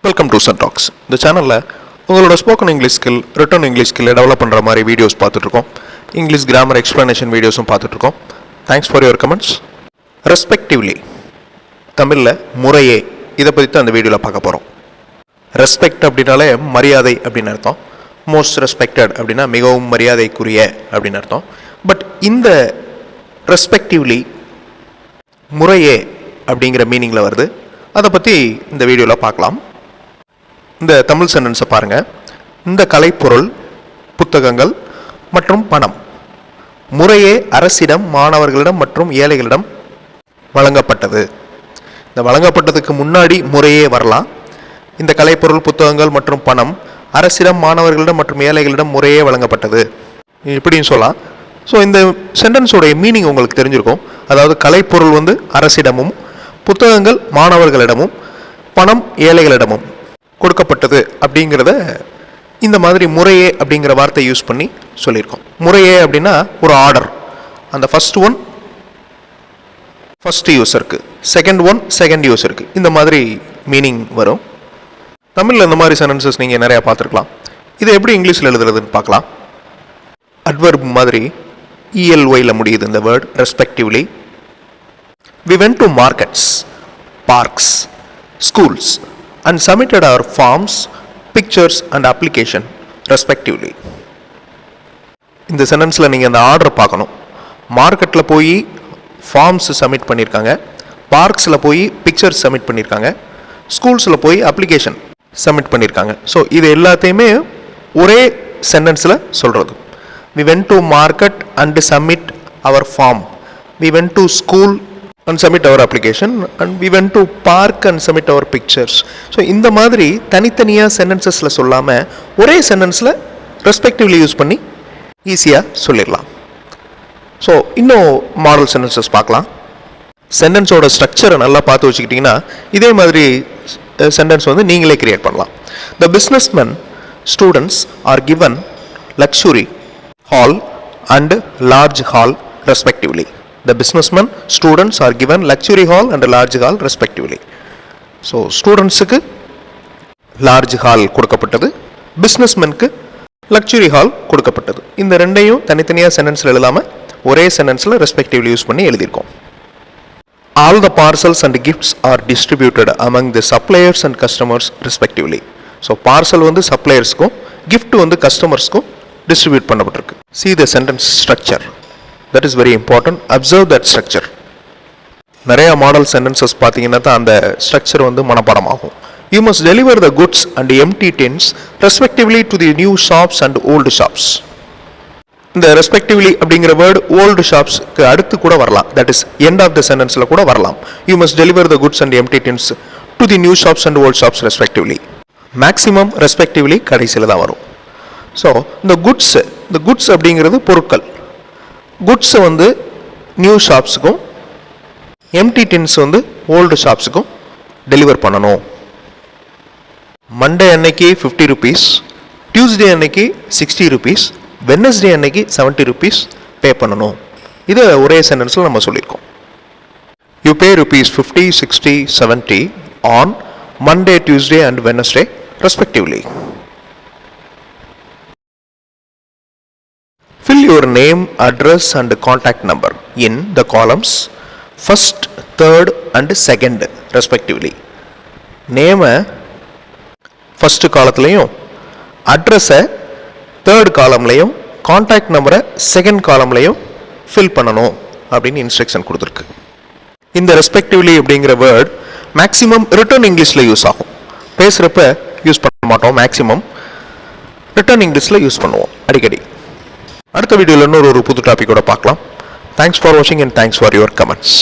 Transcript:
Welcome to Sen Talks. இந்த சேனலில் உங்களோட spoken English skill, written English ஸ்கில்லை டெவலப் பண்ணுற மாதிரி வீடியோஸ் பார்த்துட்ருக்கோம். இங்கிலீஷ் கிராமர் எக்ஸ்ப்ளனேஷன் வீடியோஸும் பார்த்துட்ருக்கோம். Thanks for your comments. Respectively, தமிழில் முறையே, இதை பற்றி தான் அந்த வீடியோவில் பார்க்க போகிறோம். ரெஸ்பெக்ட் அப்படின்னாலே மரியாதை அப்படின்னு அர்த்தம். மோஸ்ட் ரெஸ்பெக்டட் அப்படின்னா மிகவும் மரியாதைக்குரிய அப்படின்னு அர்த்தம். பட் இந்த ரெஸ்பெக்டிவ்லி முறையே அப்படிங்கிற மீனிங்கில் வருது. அதை பற்றி இந்த வீடியோவில் பார்க்கலாம். இந்த தமிழ் சென்டென்ஸை பாருங்கள். இந்த கலைப்பொருள், புத்தகங்கள் மற்றும் பணம் முறையே அரசிடம், மாணவர்களிடம் மற்றும் ஏழைகளிடம் வழங்கப்பட்டது. இந்த வழங்கப்பட்டதுக்கு முன்னாடி முறையே வரலாம். இந்த கலைப்பொருள், புத்தகங்கள் மற்றும் பணம் அரசிடம், மாணவர்களிடம் மற்றும் ஏழைகளிடம் முறையே வழங்கப்பட்டது இப்படின்னு சொல்லலாம். ஸோ இந்த சென்டென்ஸோடைய மீனிங் உங்களுக்கு தெரிஞ்சிருக்கும். அதாவது கலைப்பொருள் அரசிடமும், புத்தகங்கள் மாணவர்களிடமும், பணம் ஏழைகளிடமும் கொடுக்கப்பட்டது அப்படிங்கிறத இந்த மாதிரி முறையே அப்படிங்கிற வார்த்தை யூஸ் பண்ணி சொல்லியிருக்கோம். முறையே அப்படின்னா ஒரு ஆர்டர். அந்த ஃபர்ஸ்ட் ஒன் ஃபர்ஸ்ட் யூஸருக்கு, செகண்ட் ஒன் செகண்ட் யூஸருக்கு, இந்த மாதிரி மீனிங் வரும். தமிழில் இந்த மாதிரி சென்டென்சஸ் நீங்கள் நிறையா பார்த்துருக்கலாம். இதை எப்படி இங்கிலீஷில் எழுதுறதுன்னு பார்க்கலாம். அட்வர்ப் மாதிரி ELYல முடியுது இந்த word, respectively. We went to markets, parks, schools and submitted our forms, pictures and application respectively. இந்த சென்டென்ஸில் நீங்கள் அந்த ஆர்டர் பார்க்கணும். மார்க்கெட்டில் போய் ஃபார்ம்ஸ் சப்மிட் பண்ணியிருக்காங்க, பார்க்ஸில் போய் பிக்சர்ஸ் சப்மிட் பண்ணியிருக்காங்க, ஸ்கூல்ஸில் போய் அப்ளிகேஷன் சப்மிட் பண்ணியிருக்காங்க. ஸோ இது எல்லாத்தையுமே ஒரே சென்டென்ஸில் சொல்கிறது. We went to market and submit our form. We went to school and submit our application and we went to park and submit our pictures. So இந்த மாதிரி தனித்தனியாக சென்டென்சஸில் சொல்லாமல் ஒரே சென்டென்ஸில் ரெஸ்பெக்டிவ்லி யூஸ் பண்ணி ஈஸியாக சொல்லிடலாம். ஸோ இன்னும் மாடல் சென்டென்சஸ் பார்க்கலாம். சென்டென்ஸோட ஸ்ட்ரக்சரை நல்லா பார்த்து வச்சுக்கிட்டிங்கன்னா இதே மாதிரி சென்டென்ஸ் நீங்களே கிரியேட் பண்ணலாம். The businessmen students are given luxury hall and large hall respectively. The businessmen students are given luxury hall and large hall respectively. So ஸ்டூடெண்ட்ஸுக்கு லார்ஜ் ஹால் கொடுக்கப்பட்டது, பிஸ்னஸ்மென்க்கு லக்ஸுரி ஹால் கொடுக்கப்பட்டது. இந்த ரெண்டையும் தனித்தனியாக சென்டென்ஸில் எழுதாமல் ஒரே சென்டென்ஸில் ரெஸ்பெக்டிவ்லி யூஸ் பண்ணி எழுதியிருக்கோம். All the parcels and gifts are distributed among the suppliers and customers respectively. So parcel சப்ளையர்ஸ்க்கும், கிஃப்ட் கஸ்டமர்ஸ்க்கும் டிஸ்ட்ரிபியூட் பண்ணப்பட்டிருக்கு. See the sentence structure. That is very important. Observe that structure. நிறைய மாடல் சென்டென்சஸ் பார்த்தீங்கன்னா தான் அந்த structure மனப்பாடம் ஆகும். You must deliver the goods and empty tins respectively to the new shops and old shops. இந்த respectively அப்படிங்கிற word old ஷாப்ஸ்க்கு அடுத்து கூட வரலாம். That is end of the sentenceல கூட வரலாம். You must deliver the goods and empty tins to the new shops and old shops respectively. Maximum respectively கடைசியில் தான் வரும். ஸோ இந்த குட்ஸ் அப்படிங்கிறது பொருட்கள். குட்ஸை நியூ ஷாப்ஸுக்கும், எம்டி டின்ஸ் ஓல்டு ஷாப்ஸுக்கும் டெலிவர் பண்ணணும். மண்டே அன்னைக்கு 50 rupees, டியூஸ்டே அன்னைக்கு 60 rupees, வெட்னஸ்டே அன்னைக்கு 70 rupees பே பண்ணணும். இதை ஒரே சென்டென்ஸில் நம்ம சொல்லியிருக்கோம். You pay ₹50, 60, 70 on Monday, Tuesday and Wednesday respectively. Fill your name, address and contact number in the columns first, third and second respectively. நேமை ஃபர்ஸ்ட் காலத்துலையும், அட்ரஸை தேர்ட் காலம்லையும், கான்டாக்ட் நம்பரை செகண்ட் காலம்லையும் ஃபில் பண்ணணும் அப்படின்னு இன்ஸ்ட்ரக்ஷன் கொடுத்துருக்கு. இந்த ரெஸ்பெக்டிவ்லி அப்படிங்கிற வேர்ட் மேக்ஸிமம் ரிட்டன் இங்கிலீஷில் use ஆகும். பேசுகிறப்ப யூஸ் பண்ண மாட்டோம், மேக்ஸிமம் ரிட்டன் இங்கிலீஷில் யூஸ் பண்ணுவோம் அடிக்கடி. அடுத்த வீடியோவில் இன்னொரு புது டாப்பிக்கோட பார்க்கலாம். தேங்க்ஸ் ஃபார் வாட்சிங் and thanks for your comments.